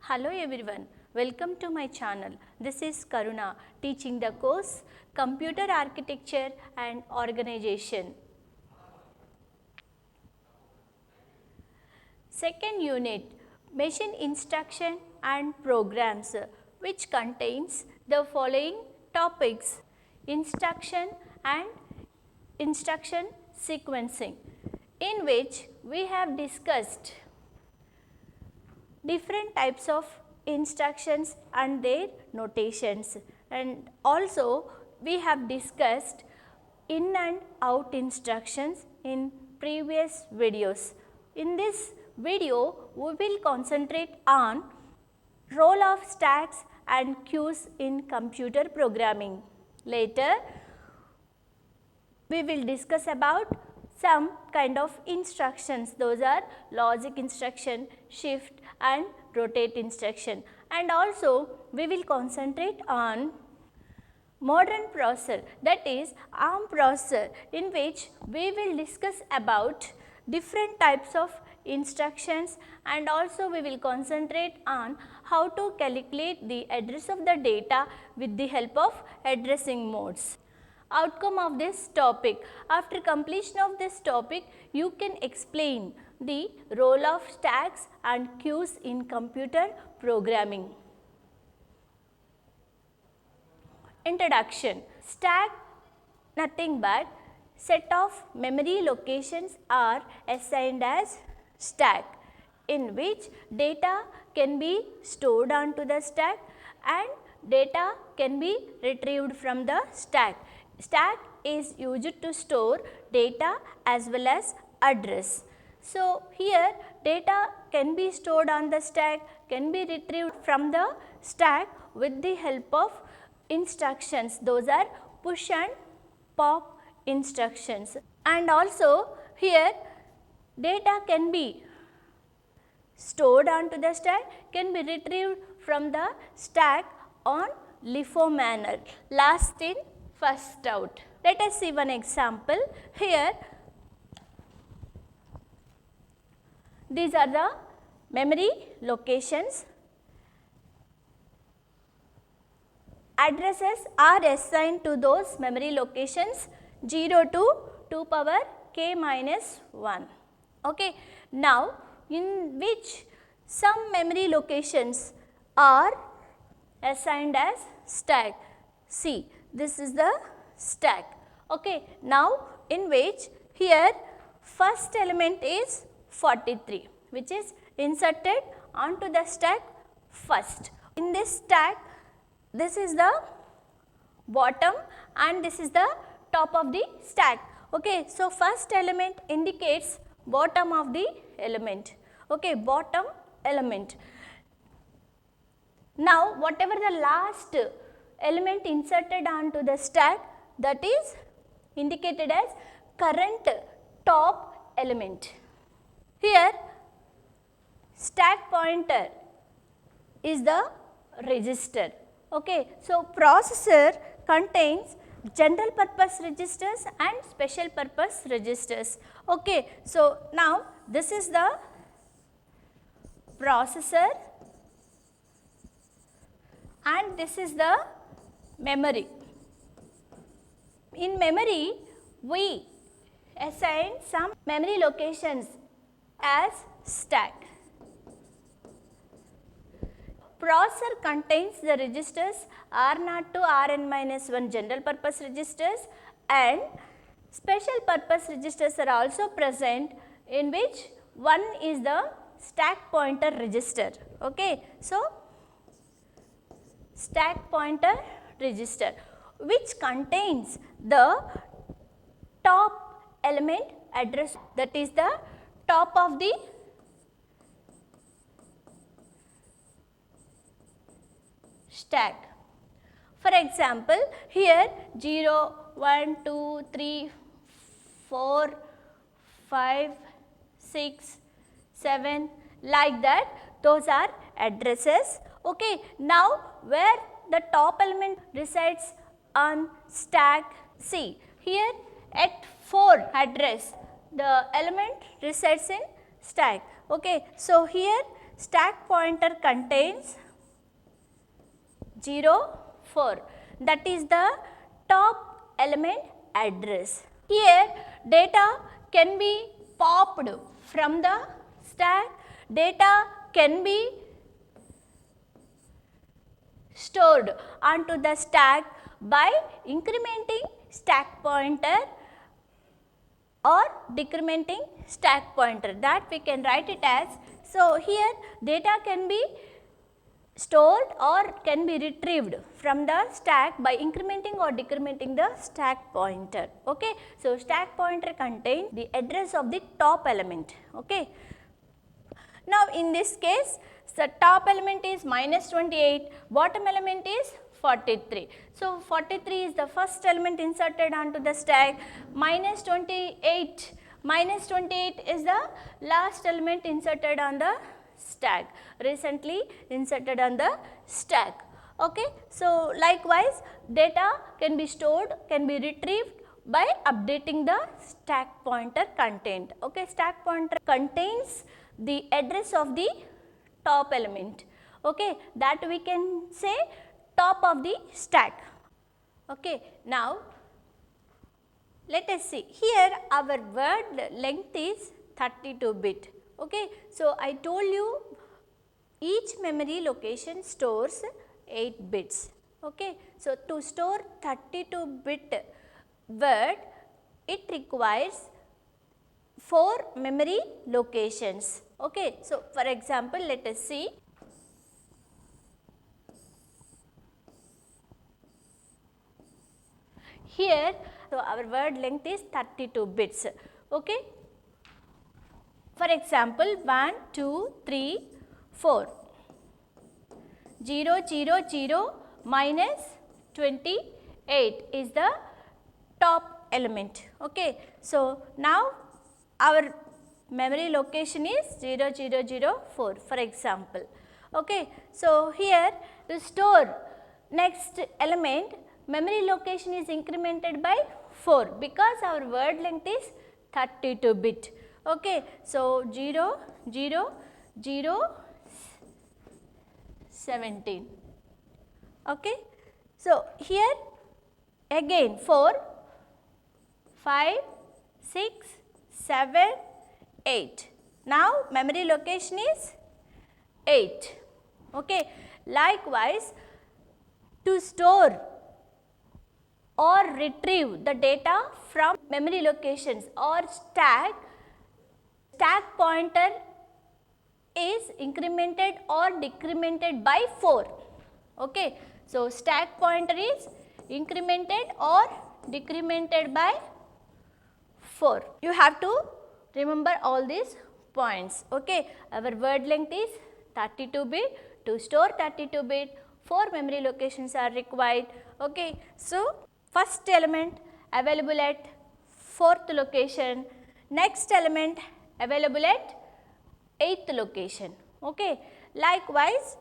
Hello everyone, welcome to my channel. This is Karuna teaching the course Computer Architecture and Organization. Second unit, Machine Instruction and Programs, which contains the following topics: instruction and instruction sequencing, in which we have discussed different types of instructions and their notations, and also we have discussed in and out instructions in previous videos. In this video we will concentrate on role of stacks and queues in computer programming. Later we will discuss about some kind of instructions. Those are logic instruction, shift and rotate instruction, and also we will concentrate on modern processor, that is ARM processor, in which we will discuss about different types of instructions, and also we will concentrate on how to calculate the address of the data with the help of addressing modes. Outcome of this topic: after completion of this topic, you can explain the role of stacks and queues in computer programming. Introduction. Stack nothing but set of memory locations are assigned as stack, in which data can be stored onto the stack and data can be retrieved from the stack. Stack is used to store data as well as address. So, here data can be stored on the stack, can be retrieved from the stack with the help of instructions. Those are push and pop instructions, and also here data can be stored onto the stack, can be retrieved from the stack on LIFO manner, last in first out. Let us see one example. Here these are the memory locations. Addresses are assigned to those memory locations 0 to 2 power k minus 1. Okay. Now, in which some memory locations are assigned as stack. See, this is the stack. Okay. Now, in which here first element is 43, which is inserted onto the stack first. In this stack, this is the bottom and this is the top of the stack. Okay. So, first element indicates bottom of the element. Okay, bottom element. Now, whatever the last element inserted onto the stack, that is indicated as current top element. Here stack pointer is the register. Okay. So, processor contains general purpose registers and special purpose registers. Okay. So, now this is the processor and this is the memory. In memory, we assign some memory locations as stack. Processor contains the registers R0 to Rn-1 general purpose registers, and special purpose registers are also present, in which one is the stack pointer register. Okay. So, stack pointer register, which contains the top element address, that is the top of the stack. For example, here 0, 1, 2, 3, 4, 5, 6, 7, like that, those are addresses. Okay. Now, where the top element resides on stack, see here at 4 address the element resides in stack. Okay. So, here stack pointer contains 0, 4, that is the top element address. Here data can be popped from the stack, data can be stored onto the stack by incrementing stack pointer or decrementing stack pointer, that we can write it as. So here data can be stored or can be retrieved from the stack by incrementing or decrementing the stack pointer. Okay. So stack pointer contains the address of the top element. Okay. Now in this case the top element is minus 28, bottom element is 43. So 43 is the first element inserted onto the stack, minus 28 is the last element inserted on the stack, recently inserted on the stack. Okay. So likewise data can be stored, can be retrieved by updating the stack pointer content. Okay. Stack pointer contains the address of the top element. Okay. That we can say top of the stack. Okay. Now let us see, here our word length is 32 bit. Okay. So I told you each memory location stores 8 bits. Okay. So to store 32 bit word, it requires 4 memory locations. Okay. So for example, let us see. Here, so our word length is 32 bits. Okay. For example, 1, 2, 3, 4, 0, 0, 0, minus 28 is the top element. Okay. So now our memory location is 0, 0, 0, 4 for example. Okay. So here to store next element, memory location is incremented by 4 because our word length is 32 bit. Okay. So 0, 0, 0, 17. Okay. So here again 4, 5, 6, 7, 8. Now memory location is 8. Okay. Likewise, to store or retrieve the data from memory locations or stack pointer is incremented or decremented by 4. Okay. So stack pointer is incremented or decremented by 4. You have to remember all these points. Okay. Our word length is 32 bit. To store 32 bit, 4 memory locations are required. Okay. So first element available at 4th location, next element available at 8th location. Okay. Likewise,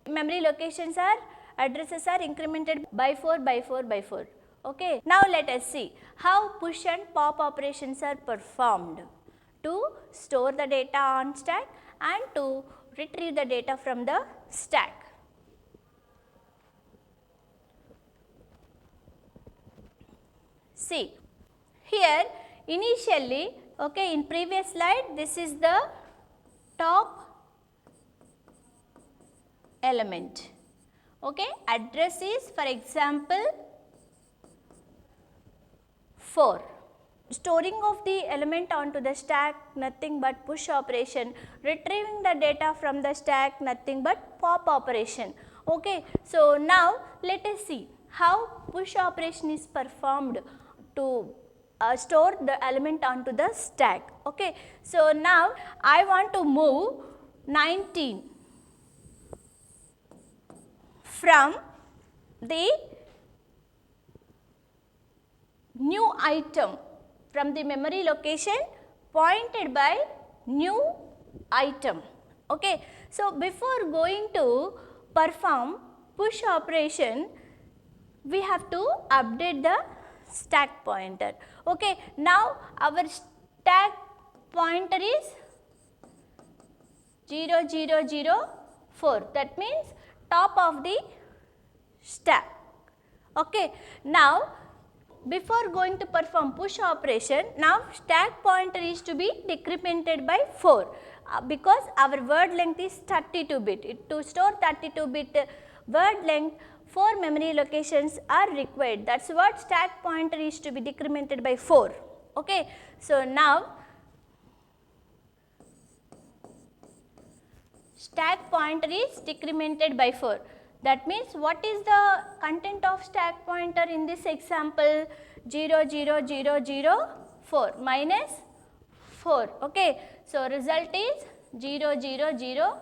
memory locations are, addresses are incremented by 4 by 4 by 4. Okay. Now let us see how push and pop operations are performed to store the data on stack and to retrieve the data from the stack. See, here initially, okay, in previous slide this is the top element. Okay, address is for example 4. Storing of the element onto the stack, nothing but push operation. Retrieving the data from the stack, nothing but pop operation. Okay. So now let us see how push operation is performed to store the element onto the stack. Okay. So now I want to move 19 from the new item, from the memory location pointed by new item. Okay. So before going to perform push operation, we have to update the stack pointer. Okay. Now our stack pointer is 0 0 0 4, that means top of the stack. Okay. Now before going to perform push operation, now stack pointer is to be decremented by 4 because our word length is 32 bit. To store 32 bit word length, 4 memory locations are required. That is what stack pointer is to be decremented by 4. Okay. So now stack pointer is decremented by 4. That means what is the content of stack pointer in this example? 0 0 0 0 4 minus 4. Okay. So result is 0 0 0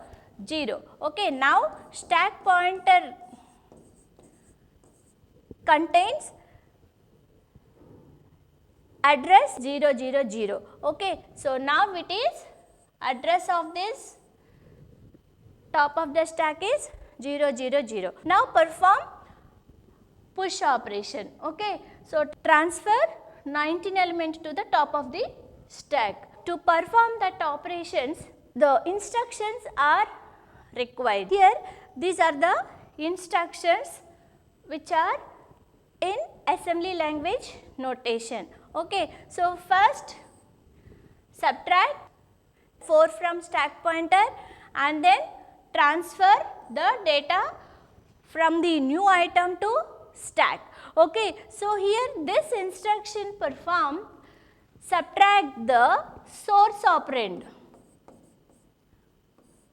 0. Okay. Now stack pointer contains address 0 0 0. Okay. So now it is address of this top of the stack is 0 0 0. Now perform push operation. Okay. So transfer 19 element to the top of the stack. To perform that operations, the instructions are required. Here these are the instructions which are in assembly language notation. Okay. So first subtract 4 from stack pointer and then transfer the data from the new item to stack. Okay. So here this instruction perform subtract the source operand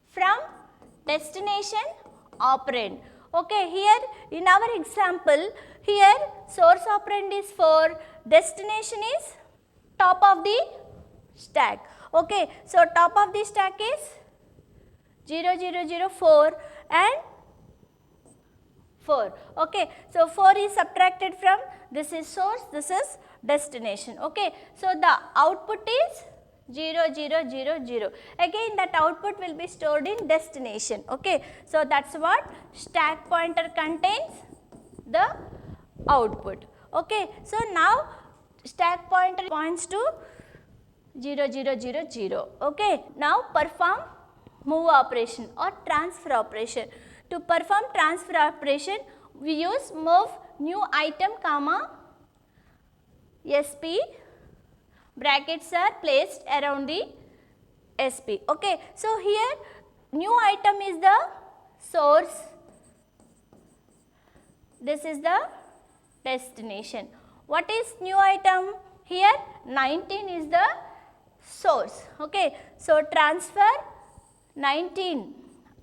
from destination operand. Okay. Here in our example, here source operand is 4, destination is top of the stack. Okay. So top of the stack is 0 0 0 4 and 4. Okay. So 4 is subtracted from, this is source, this is destination. Okay. So the output is 0 0 0 0. Again that output will be stored in destination. Okay. So that is what stack pointer contains, the output. Okay. So now stack pointer points to 0 0 0 0. Okay. Now perform move operation or transfer operation. To perform transfer operation, we use move new item comma SP, brackets are placed around the SP. Okay. So here new item is the source, this is the destination. What is new item? Here 19 is the source. Okay. So transfer 19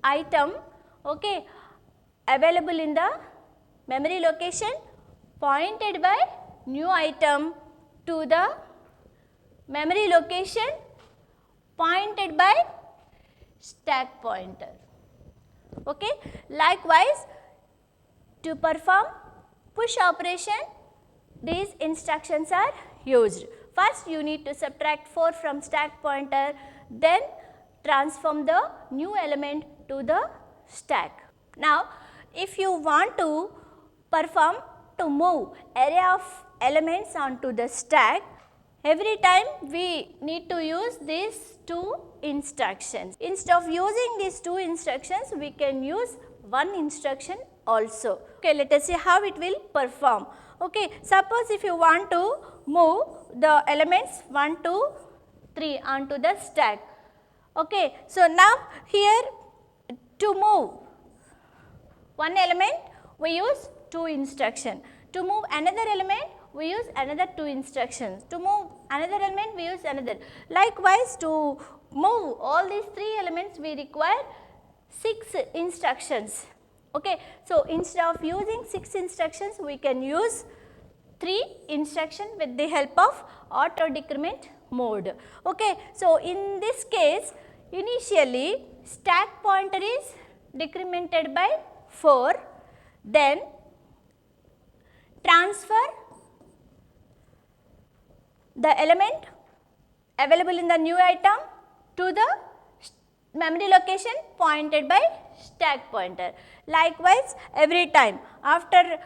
item, okay, available in the memory location pointed by new item to the memory location pointed by stack pointer. Okay. Likewise, to perform push operation, these instructions are used. First you need to subtract 4 from stack pointer, then transform the new element to the stack. Now if you want to perform to move array of elements onto the stack, every time we need to use these two instructions. Instead of using these two instructions, we can use one instruction also. Okay, let us see how it will perform. Okay, suppose if you want to move the elements 1, 2, 3 onto the stack. Okay, so now here to move one element we use two instructions. To move another element we use another two instructions. To move another element we use another. Likewise, to move all these three elements we require 6 instructions. Okay, so instead of using 6 instructions we can use 3 instructions with the help of auto decrement mode. Okay, so in this case initially stack pointer is decremented by 4, then transfer the element available in the new item to the memory location pointed by stack pointer. Likewise, every time after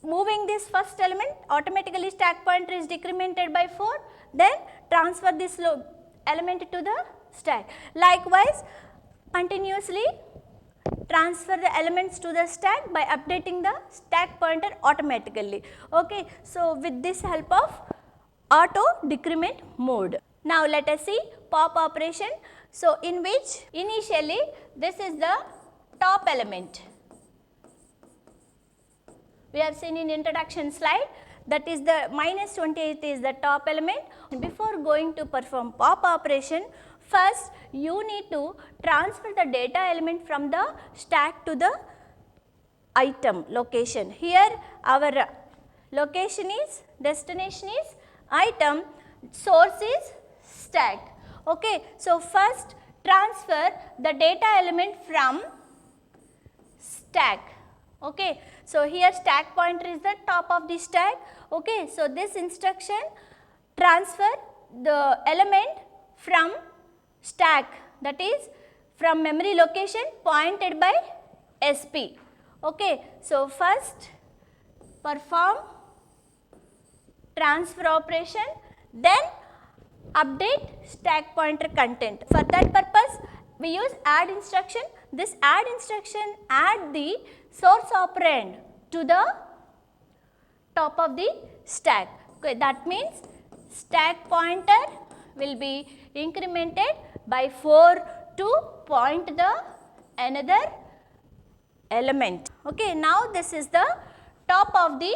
moving this first element, automatically stack pointer is decremented by 4, then transfer this element to the stack. Likewise, continuously transfer the elements to the stack by updating the stack pointer automatically. Okay, so with this help of auto decrement mode. Now let us see pop operation. So in which initially this is the top element. We have seen in introduction slide, that is the minus 28 is the top element. Before going to perform pop operation, first you need to transfer the data element from the stack to the item location. Here our location is, destination is item, source is stack. Okay, so first transfer the data element from stack. Okay, so here stack pointer is the top of the stack. Okay, so this instruction transfer the element from stack, that is from memory location pointed by SP. Okay, so first perform transfer operation, then update stack pointer content. For that purpose we use add instruction. This add instruction add the source operand to the top of the stack. Okay, that means stack pointer will be incremented by 4 to point the another element. Okay, now this is the top of the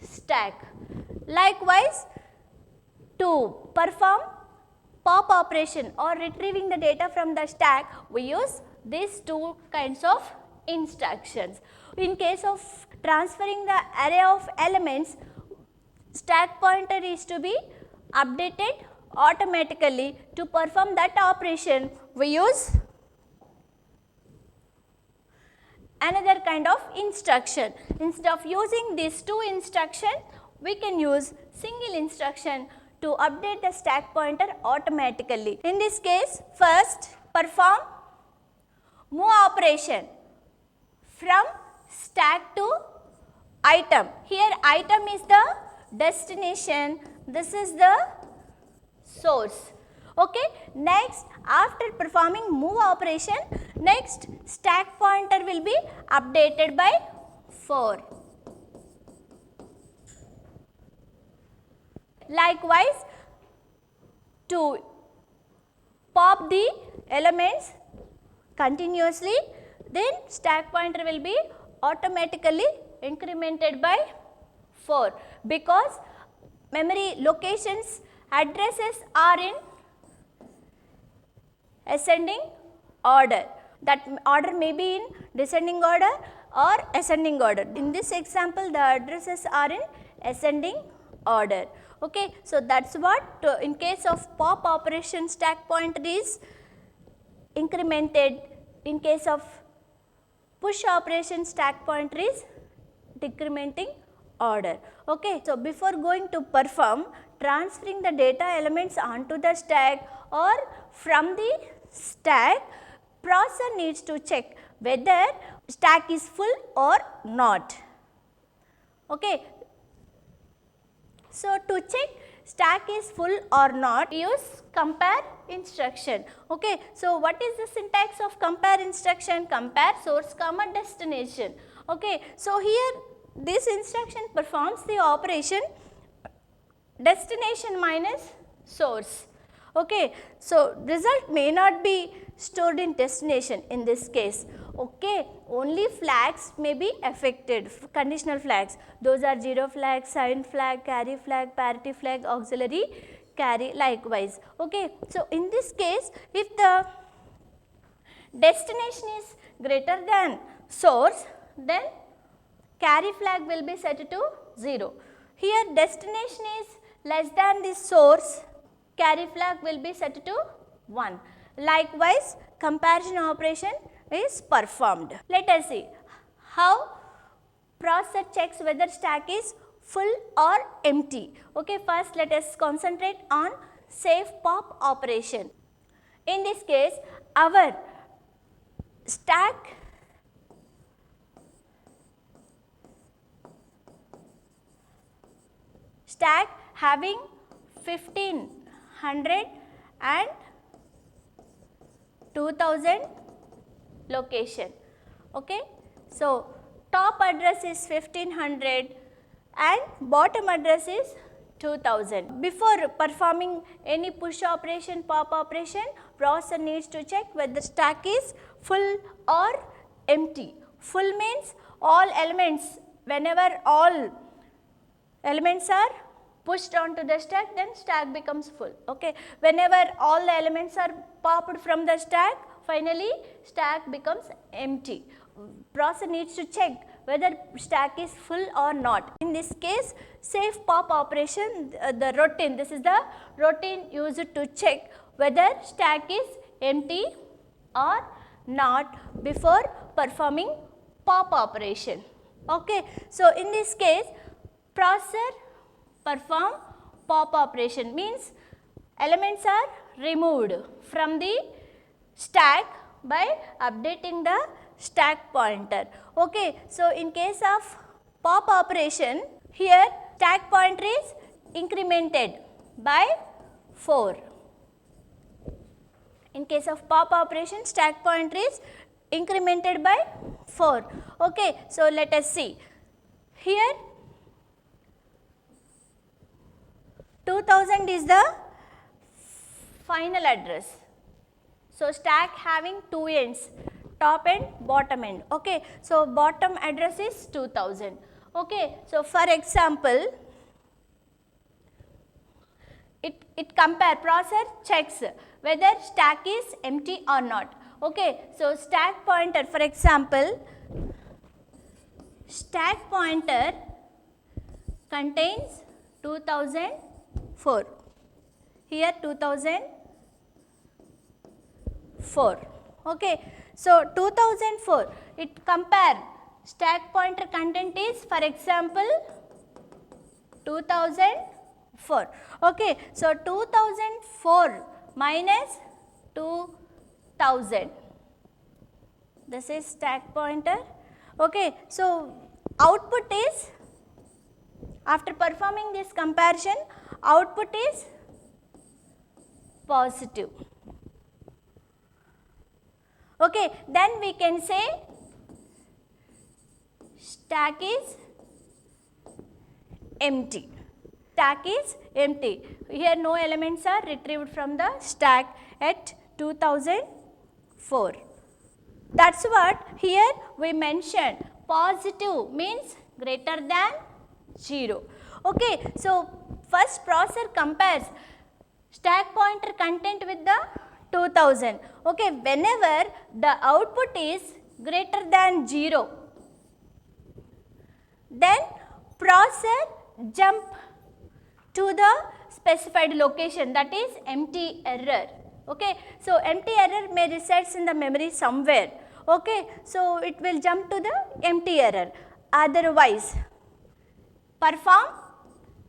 stack. Likewise, to perform pop operation or retrieving the data from the stack, we use these two kinds of instructions. In case of transferring the array of elements, stack pointer is to be updated automatically. To perform that operation, we use another kind of instruction. Instead of using these two instructions, we can use single instruction to update the stack pointer automatically. In this case, first perform move operation from stack to item. Here item is the destination, this is the source. Okay, next after performing move operation, next stack pointer will be updated by 4. Likewise, to pop the elements continuously, then stack pointer will be automatically incremented by 4, because memory locations addresses are in ascending order. That order may be in descending order or ascending order. In this example, the addresses are in ascending order. Okay, so that's what in case of pop operation stack pointer is incremented. In case of push operation stack pointer is decrementing order. Okay, so before going to perform transferring the data elements onto the stack or from the stack, processor needs to check whether stack is full or not. Okay. So, to check stack is full or not, use compare instruction. Okay. So, what is the syntax of compare instruction? Compare source comma destination. Okay. So, here this instruction performs the operation destination minus source. Okay. So, result may not be stored in destination in this case. Okay. Only flags may be affected, conditional flags. Those are 0 flag, sign flag, carry flag, parity flag, auxiliary carry likewise. Okay. So, in this case, if the destination is greater than source, then carry flag will be set to 0. Here destination is less than the source, carry flag will be set to 1. Likewise, comparison operation is performed. Let us see how processor checks whether stack is full or empty. Okay, first let us concentrate on save pop operation. In this case, our stack having 15 100 and 2000 location. Okay. So, top address is 1500 and bottom address is 2000. Before performing any push operation, pop operation, processor needs to check whether stack is full or empty. Full means all elements, whenever all elements are pushed onto the stack, then stack becomes full. Okay. Whenever all the elements are popped from the stack, finally stack becomes empty. Processor needs to check whether stack is full or not. In this case, safe pop operation, the routine, this is the routine used to check whether stack is empty or not before performing pop operation. Okay. So, in this case, processor perform pop operation means elements are removed from the stack by updating the stack pointer. Okay. So, in case of pop operation, here stack pointer is incremented by 4. In case of pop operation, stack pointer is incremented by 4. Okay. So, let us see. Here 2000 is the final address. So, stack having two ends, top and bottom end. Okay. So, bottom address is 2000. Okay. So, for example, it compare, processor checks whether stack is empty or not. Okay. So, stack pointer, for example, stack pointer contains 2004. Here 2004. Okay. So, 2004, it compare stack pointer content is, for example, 2004. Okay. So, 2004 minus 2000, this is stack pointer. Okay. So, output is, after performing this comparison, output is positive. Okay. Then we can say stack is empty. Stack is empty. Here no elements are retrieved from the stack at 2004. That is what here we mentioned. Positive means greater than 0. Okay. So, first processor compares stack pointer content with the 2000. Okay. Whenever the output is greater than 0, then processor jump to the specified location, that is empty error. Okay. So, empty error may resides in the memory somewhere. Okay. So, it will jump to the empty error. Otherwise, perform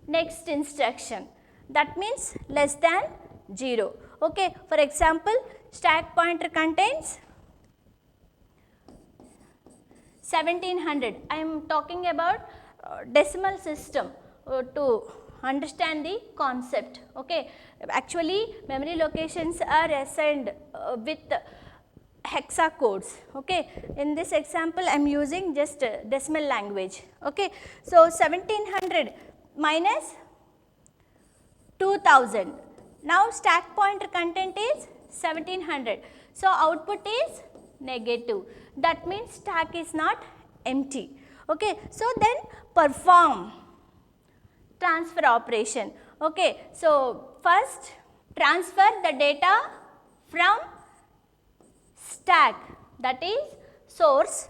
next instruction, that means less than 0. Okay. For example, stack pointer contains 1700. I am talking about decimal system to understand the concept. Okay. Actually, memory locations are assigned with hexa codes. Okay. In this example, I am using just decimal language. Okay. So, 1700 minus 2000. Now, stack pointer content is 1700. So, output is negative. That means stack is not empty. Okay. So, then perform transfer operation. Okay. So, first transfer the data from stack, that is source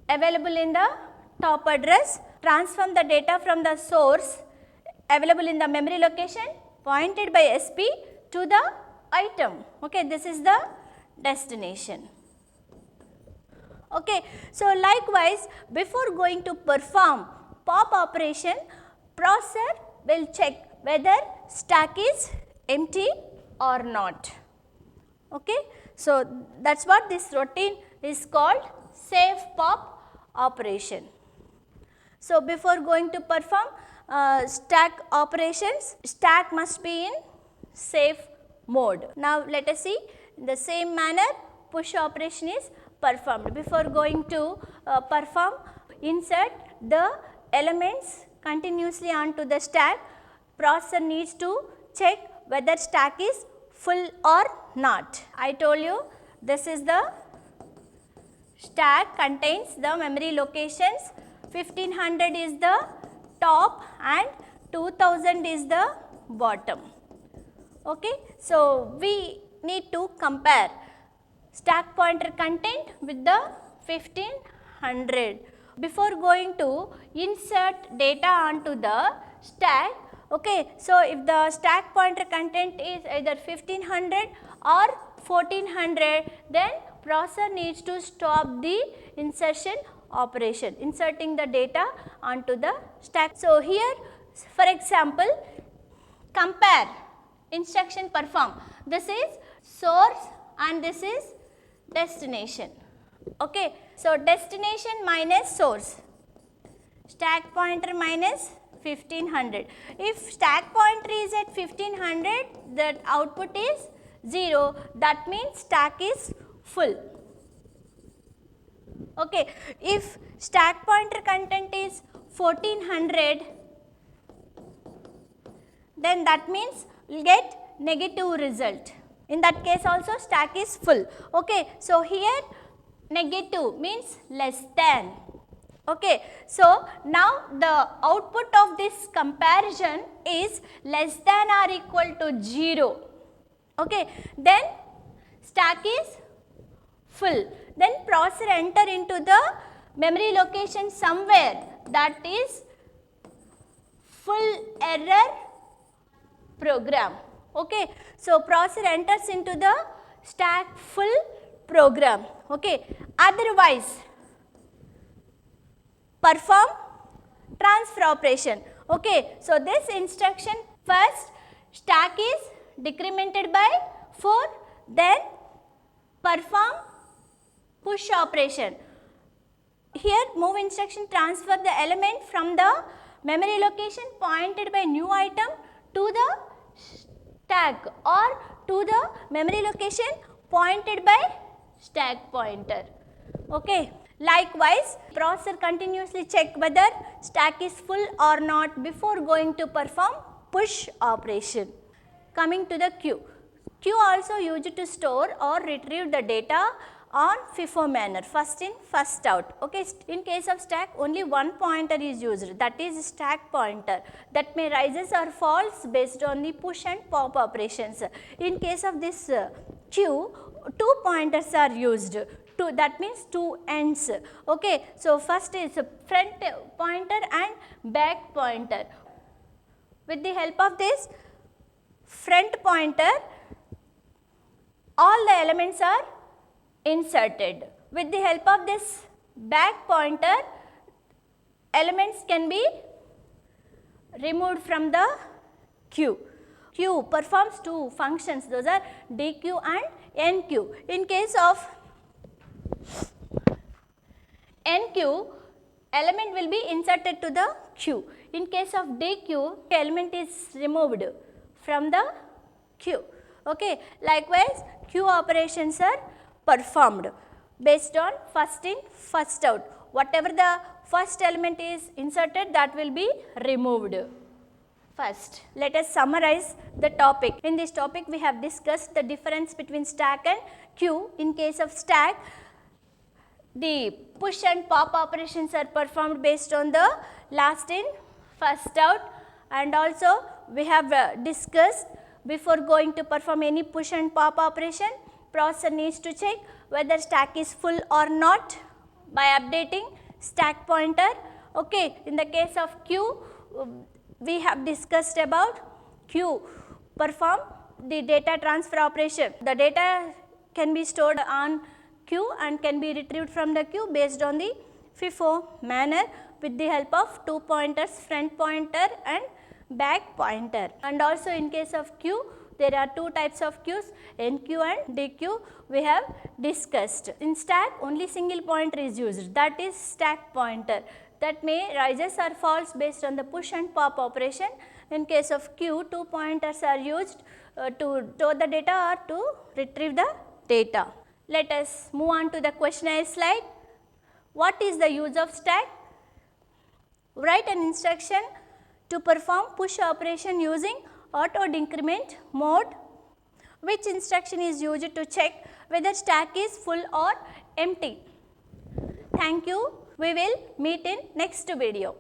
available in the top address, transform the data from the source available in the memory location pointed by SP to the item. Okay. This is the destination. Okay. So, likewise, before going to perform pop operation, processor will check whether stack is empty or not. Okay. So, that is what this routine is called, safe pop operation. So, before going to perform stack operations, stack must be in safe mode. Now let us see, in the same manner push operation is performed. Before going to perform, insert the elements continuously onto the stack. Processor needs to check whether stack is full or not. I told you this is the stack, contains the memory locations. 1500 is the top and 2000 is the bottom. Okay. So, we need to compare stack pointer content with the 1500. Before going to insert data onto the stack, okay. So, if the stack pointer content is either 1500 or 1400, then processor needs to stop the insertion operation, inserting the data onto the stack. So, here for example, compare instruction perform. This is source and this is destination. Okay. So, destination minus source, stack pointer minus 1500. If stack pointer is at 1500, that output is 0, that means stack is full. Okay. If stack pointer content is 1400, then that means we will get negative result. In that case also stack is full. Okay. So, here negative means less than. Okay. So, now the output of this comparison is less than or equal to 0. Okay. Then stack is full. Then processor enter into the memory location somewhere, that is full error program. Okay. So, processor enters into the stack full program. Okay. Otherwise, perform transfer operation. Okay. So, this instruction, first stack is decremented by 4, then perform push operation. Here move instruction transfer the element from the memory location pointed by new item to the stack or to the memory location pointed by stack pointer. Okay. Likewise, processor continuously check whether stack is full or not before going to perform push operation. Coming to the queue. Queue also used to store or retrieve the data on FIFO manner, first in first out. Okay. In case of stack, only one pointer is used, that is stack pointer, that may rises or falls based on the push and pop operations. In case of this queue, two pointers are used, that means two ends. Okay. So, first is front pointer and back pointer. With the help of this front pointer, all the elements are inserted. With the help of this back pointer, elements can be removed from the queue. Queue performs two functions, those are DQ and NQ. In case of NQ, element will be inserted to the queue. In case of DQ, element is removed from the queue. Okay. Likewise, queue operations are performed based on first in first out. Whatever the first element is inserted, that will be removed first. Let us summarize the topic. In this topic, we have discussed the difference between stack and queue. In case of stack, the push and pop operations are performed based on the last in first out, and also we have discussed before going to perform any push and pop operation, processor needs to check whether stack is full or not by updating stack pointer. Okay. In the case of queue, we have discussed about queue perform the data transfer operation. The data can be stored on queue and can be retrieved from the queue based on the FIFO manner with the help of two pointers, front pointer and back pointer. And also in case of queue, there are two types of queues, NQ and DQ we have discussed. In stack, only single pointer is used, that is stack pointer, that may rises or falls based on the push and pop operation. In case of queue, two pointers are used to store the data or to retrieve the data. Let us move on to the questionnaire slide. What is the use of stack? Write an instruction to perform push operation using auto decrement mode. Which instruction is used to check whether stack is full or empty? Thank you. We will meet in next video.